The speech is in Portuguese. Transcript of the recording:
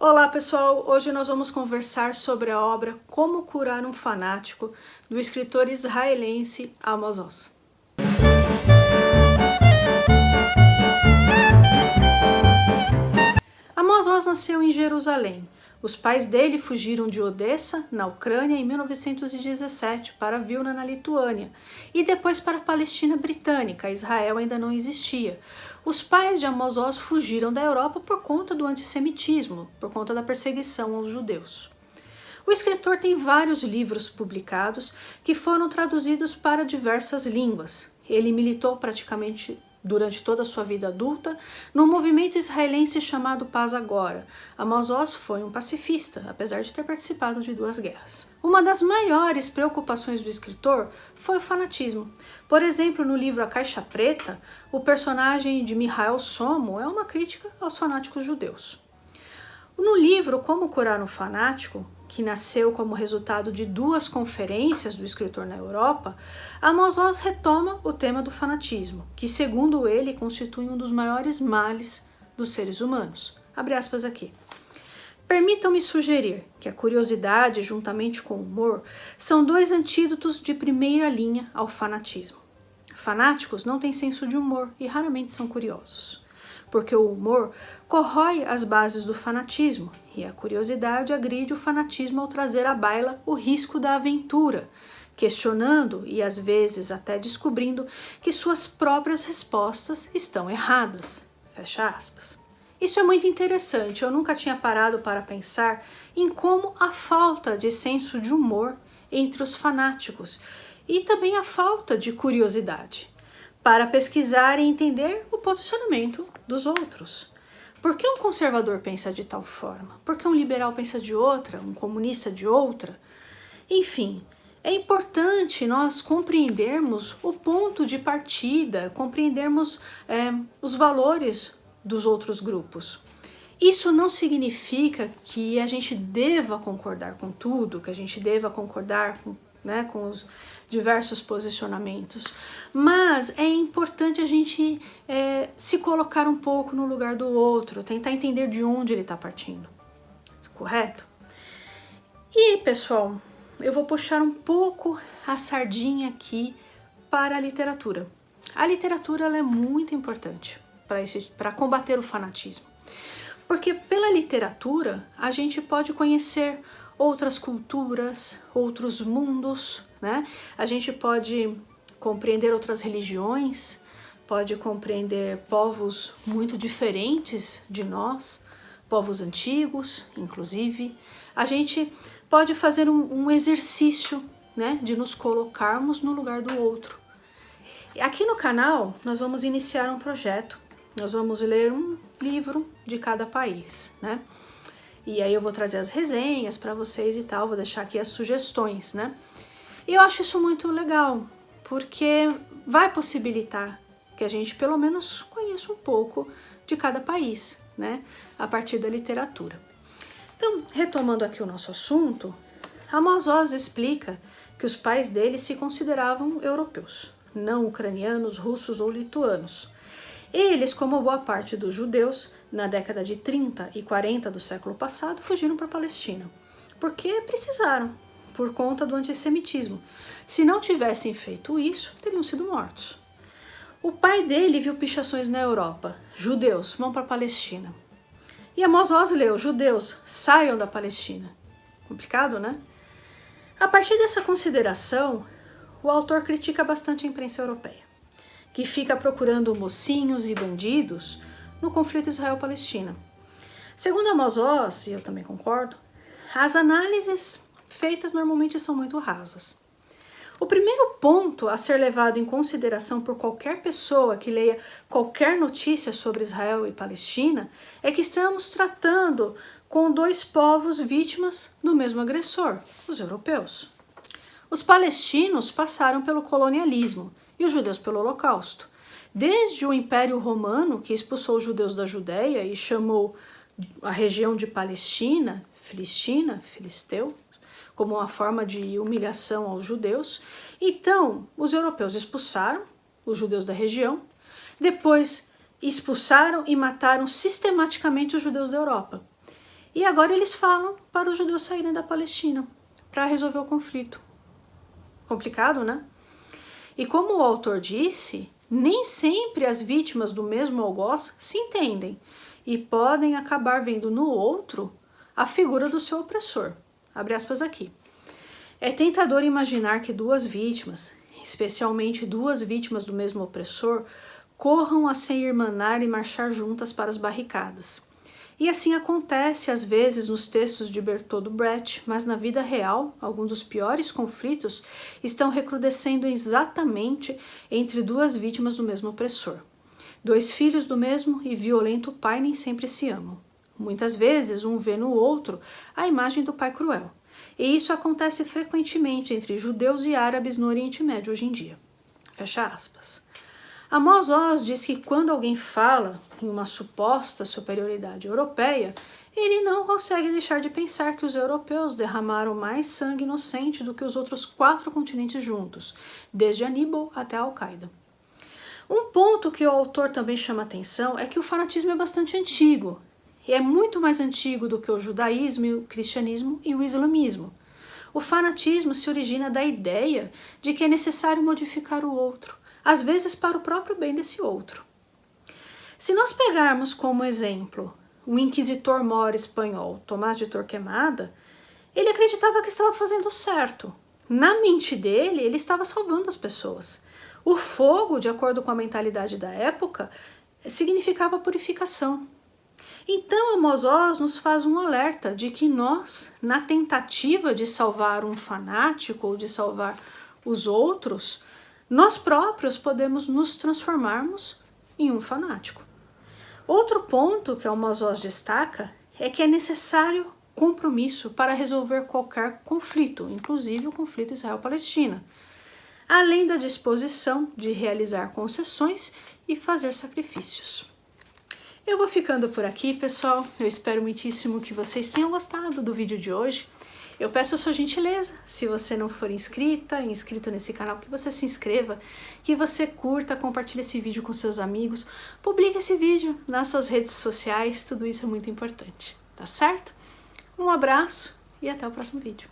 Olá pessoal, hoje nós vamos conversar sobre a obra Como Curar um Fanático, do escritor israelense Amos Oz. Amos Oz nasceu em Jerusalém. Os pais dele fugiram de Odessa, na Ucrânia, em 1917 para Vilna, na Lituânia, e depois para a Palestina Britânica. Israel ainda não existia. Os pais de Amos Oz fugiram da Europa por conta do antissemitismo, por conta da perseguição aos judeus. O escritor tem vários livros publicados que foram traduzidos para diversas línguas. Ele militou praticamente durante toda a sua vida adulta, num movimento israelense chamado Paz Agora. Amos Oz foi um pacifista, apesar de ter participado de 2 guerras. Uma das maiores preocupações do escritor foi o fanatismo. Por exemplo, no livro A Caixa Preta, o personagem de Mihael Somo é uma crítica aos fanáticos judeus. No livro Como Curar um Fanático, que nasceu como resultado de 2 conferências do escritor na Europa, Amos Oz retoma o tema do fanatismo, que segundo ele constitui um dos maiores males dos seres humanos. Abre aspas aqui. Permitam-me sugerir que a curiosidade, juntamente com o humor, são 2 antídotos de primeira linha ao fanatismo. Fanáticos não têm senso de humor e raramente são curiosos, porque o humor corrói as bases do fanatismo e a curiosidade agride o fanatismo ao trazer à baila o risco da aventura, questionando e às vezes até descobrindo que suas próprias respostas estão erradas. Fecha aspas. Isso é muito interessante, eu nunca tinha parado para pensar em como a falta de senso de humor entre os fanáticos e também a falta de curiosidade para pesquisar e entender o posicionamento dos outros. Por que um conservador pensa de tal forma? Por que um liberal pensa de outra? Um comunista de outra? Enfim, é importante nós compreendermos o ponto de partida, compreendermos os valores dos outros grupos. Isso não significa que a gente deva concordar com tudo, que a gente deva concordar com os diversos posicionamentos, mas é importante a gente se colocar um pouco no lugar do outro, tentar entender de onde ele está partindo, correto? E pessoal, eu vou puxar um pouco a sardinha aqui para a literatura. A literatura ela é muito importante para combater o fanatismo, porque pela literatura a gente pode conhecer outras culturas, outros mundos, né? A gente pode compreender outras religiões, pode compreender povos muito diferentes de nós, povos antigos, inclusive. A gente pode fazer um exercício, né, de nos colocarmos no lugar do outro. Aqui no canal, nós vamos iniciar um projeto, nós vamos ler um livro de cada país, né? E aí eu vou trazer as resenhas para vocês e tal, vou deixar aqui as sugestões, né? E eu acho isso muito legal, porque vai possibilitar que a gente pelo menos conheça um pouco de cada país, né? A partir da literatura. Então, retomando aqui o nosso assunto, Amos Oz explica que os pais dele se consideravam europeus, não ucranianos, russos ou lituanos. Eles, como boa parte dos judeus, na década de 30 e 40 do século passado, fugiram para a Palestina, porque precisaram, por conta do antissemitismo. Se não tivessem feito isso, teriam sido mortos. O pai dele viu pichações na Europa: judeus, vão para a Palestina. E Amos Oz leu: judeus, saiam da Palestina. Complicado, né? A partir dessa consideração, o autor critica bastante a imprensa europeia, que fica procurando mocinhos e bandidos no conflito Israel-Palestina. Segundo Amos Oz, e eu também concordo, as análises feitas normalmente são muito rasas. O primeiro ponto a ser levado em consideração por qualquer pessoa que leia qualquer notícia sobre Israel e Palestina é que estamos tratando com 2 povos vítimas do mesmo agressor, os europeus. Os palestinos passaram pelo colonialismo e os judeus pelo Holocausto. Desde o Império Romano, que expulsou os judeus da Judéia e chamou a região de Palestina, Filisteu, como uma forma de humilhação aos judeus. Então, os europeus expulsaram os judeus da região, depois expulsaram e mataram sistematicamente os judeus da Europa. E agora eles falam para os judeus saírem da Palestina para resolver o conflito. Complicado, né? E como o autor disse, nem sempre as vítimas do mesmo algoz se entendem e podem acabar vendo no outro a figura do seu opressor. Abre aspas aqui. É tentador imaginar que duas vítimas, especialmente duas vítimas do mesmo opressor, corram a se irmanar e marchar juntas para as barricadas. E assim acontece às vezes nos textos de Bertolt Brecht, mas na vida real, alguns dos piores conflitos estão recrudescendo exatamente entre duas vítimas do mesmo opressor. Dois filhos do mesmo e violento pai nem sempre se amam. Muitas vezes um vê no outro a imagem do pai cruel. E isso acontece frequentemente entre judeus e árabes no Oriente Médio hoje em dia. Fecha aspas. Amos Oz diz que quando alguém fala em uma suposta superioridade europeia, ele não consegue deixar de pensar que os europeus derramaram mais sangue inocente do que os outros 4 continentes juntos, desde Aníbal até a Al-Qaeda. Um ponto que o autor também chama atenção é que o fanatismo é bastante antigo, e é muito mais antigo do que o judaísmo, o cristianismo e o islamismo. O fanatismo se origina da ideia de que é necessário modificar o outro, às vezes para o próprio bem desse outro. Se nós pegarmos como exemplo o inquisitor mor espanhol Tomás de Torquemada, ele acreditava que estava fazendo certo. Na mente dele, ele estava salvando as pessoas. O fogo, de acordo com a mentalidade da época, significava purificação. Então, Amos Oz nos faz um alerta de que nós, na tentativa de salvar um fanático ou de salvar os outros, nós próprios podemos nos transformarmos em um fanático. Outro ponto que Amos Oz destaca é que é necessário compromisso para resolver qualquer conflito, inclusive o conflito Israel-Palestina, além da disposição de realizar concessões e fazer sacrifícios. Eu vou ficando por aqui, pessoal. Eu espero muitíssimo que vocês tenham gostado do vídeo de hoje. Eu peço a sua gentileza, se você não for inscrito nesse canal, que você se inscreva, que você curta, compartilhe esse vídeo com seus amigos, publique esse vídeo nas suas redes sociais, tudo isso é muito importante, tá certo? Um abraço e até o próximo vídeo.